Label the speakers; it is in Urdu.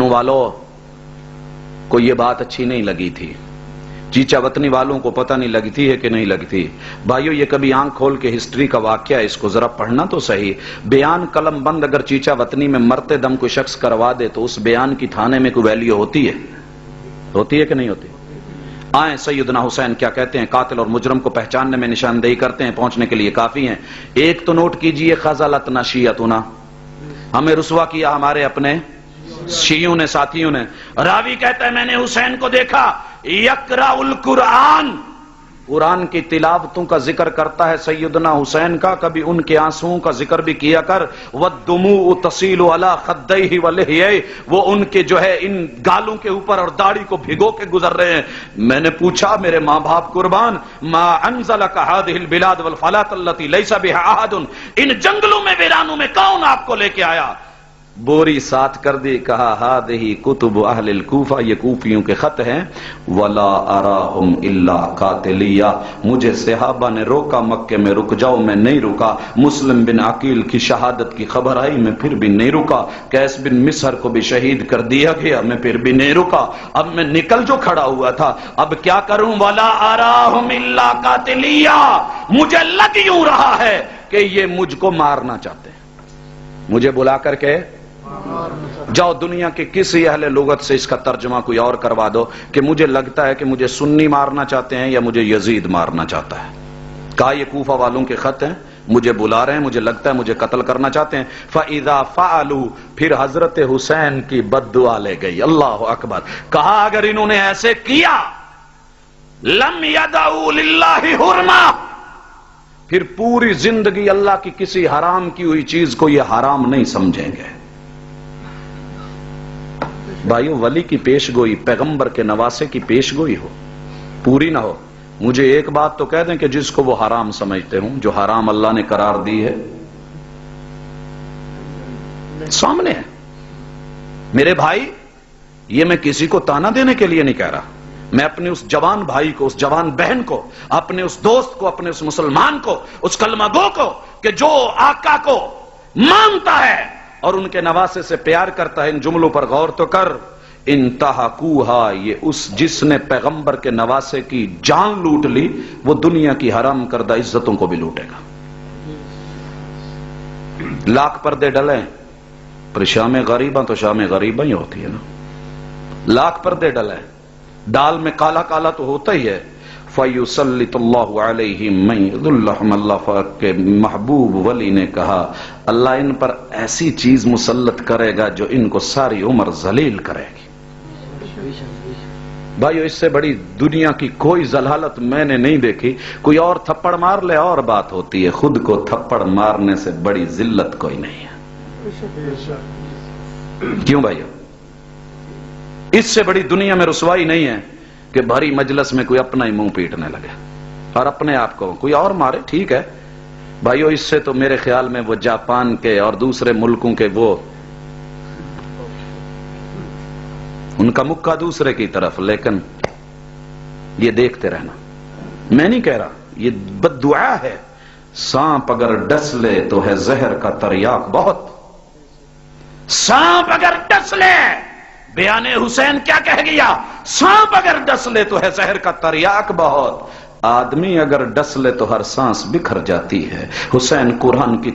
Speaker 1: گھروں والوں کو یہ بات اچھی نہیں لگی تھی، چیچا وطنی والوں کو پتہ نہیں لگتی ہے کہ نہیں لگتی۔ بھائیو یہ کبھی آنکھ کھول کے ہسٹری کا واقعہ ہے، اس کو ذرا پڑھنا تو صحیح۔ بیان قلم بند اگر چیچا وطنی میں مرتے دم کوئی شخص کروا دے تو اس بیان کی تھانے میں کوئی ویلیو ہوتی ہے کہ نہیں ہوتی؟ آئیں سیدنا حسین کیا کہتے ہیں، قاتل اور مجرم کو پہچاننے میں نشاندہی کرتے ہیں، پہنچنے کے لیے کافی ہیں۔ ایک تو نوٹ کیجئے، خذلتنا شیعتنا، ہمیں رسوا کیا ہمارے اپنے شیعوں نے، ساتھیوں نے۔ راوی کہتا ہے میں نے حسین کو دیکھا یقرأ القرآن، قرآن کی تلاوتوں کا ذکر کرتا ہے سیدنا حسین کا، کبھی ان کے آنسوؤں کا ذکر بھی کیا کر۔ والدموع تسیل علی خدیہ ولحیہ، وہ ان کے جو ہے ان گالوں کے اوپر اور داڑھی کو بھگو کے گزر رہے ہیں۔ میں نے پوچھا میرے ماں باپ قربان، ما انزلک ہذہ البلاد والفلاۃ التي لیس بها احد، ان جنگلوں میں ویرانوں میں کون آپ کو لے کے آیا؟ بوری ساتھ کر دی، کہا ہذہ کتب اہل الکوفہ، یہ کوفیوں کے خط ہیں۔ ولا اراہم الا قاتلیہ، مجھے صحابہ نے روکا مکے میں رک جاؤ، میں نہیں رکا۔ مسلم بن عقیل کی شہادت کی خبر آئی، میں پھر بھی نہیں رکا۔ قیس بن مصر کو بھی شہید کر دیا گیا، میں پھر بھی نہیں رکا۔ اب میں نکل جو کھڑا ہوا تھا، اب کیا کروں؟ ولا اراہم الا قاتلیہ، مجھے لگ یوں رہا ہے کہ یہ مجھ کو مارنا چاہتے ہیں، مجھے بلا کر کے جاؤ دنیا کے کسی اہل لغت سے اس کا ترجمہ کوئی اور کروا دو کہ مجھے لگتا ہے کہ مجھے سنی مارنا چاہتے ہیں یا مجھے یزید مارنا چاہتا ہے۔ کہا یہ کوفہ والوں کے خط ہیں، مجھے بلا رہے ہیں، مجھے لگتا ہے مجھے قتل کرنا چاہتے ہیں۔ فَإِذَا فَعَلُوا، پھر حضرت حسین کی بد دعا لے گئی۔ اللہ اکبر، کہا اگر انہوں نے ایسے کیا لَمْ يَدَعُوا لِلَّهِ حُرْمَةً، پھر پوری زندگی اللہ کی کسی حرام کی ہوئی چیز کو یہ حرام نہیں سمجھیں گے۔ بھائیو ولی کی پیش گوئی، پیغمبر کے نواسے کی پیش گوئی ہو، پوری نہ ہو، مجھے ایک بات تو کہہ دیں کہ جس کو وہ حرام سمجھتے ہوں، جو حرام اللہ نے قرار دی ہے سامنے ہے۔ میرے بھائی یہ میں کسی کو تانا دینے کے لیے نہیں کہہ رہا، میں اپنے اس جوان بھائی کو، اس جوان بہن کو، اپنے اس دوست کو، اپنے اس مسلمان کو، اس کلمہ گو کو کہ جو آقا کو مانتا ہے اور ان کے نواسے سے پیار کرتا ہے، ان جملوں پر غور تو کر۔ انتہکوہا، یہ اس جس نے پیغمبر کے نواسے کی جان لوٹ لی، وہ دنیا کی حرام کردہ عزتوں کو بھی لوٹے گا۔ لاکھ پردے ڈلیں پر شام غریباں تو شام غریباں ہی ہوتی ہے نا، لاکھ پردے ڈلیں، دال میں کالا کالا تو ہوتا ہی ہے۔ فَيُسَلِّطُ اللَّهُ عَلَيْهِمْ مَن يَذُلُّهُمْ، اللہ کے محبوب ولی نے کہا اللہ ان پر ایسی چیز مسلط کرے گا جو ان کو ساری عمر ذلیل کرے گی۔ بھائیو اس سے بڑی دنیا کی کوئی ذلالت میں نے نہیں دیکھی۔ کوئی اور تھپڑ مار لے اور بات ہوتی ہے، خود کو تھپڑ مارنے سے بڑی ذلت کوئی نہیں ہے۔ کیوں بھائیو؟ اس سے بڑی دنیا میں رسوائی نہیں ہے کہ بھری مجلس میں کوئی اپنا ہی منہ پیٹنے لگے اور اپنے آپ کو کوئی اور مارے۔ ٹھیک ہے بھائیو، اس سے تو میرے خیال میں وہ جاپان کے اور دوسرے ملکوں کے وہ ان کا مکہ دوسرے کی طرف، لیکن یہ دیکھتے رہنا، میں نہیں کہہ رہا، یہ بد دعا ہے۔ سانپ اگر ڈس لے تو ہے زہر کا تریاق بہت، سانپ اگر ڈس لے، بیان حسین کیا کہہ گیا؟ سانپ اگر ڈس لے تو ہے زہر کا تریاق بہت، آدمی اگر ڈس لے تو ہر سانس بکھر جاتی ہے۔ حسین قرآن کی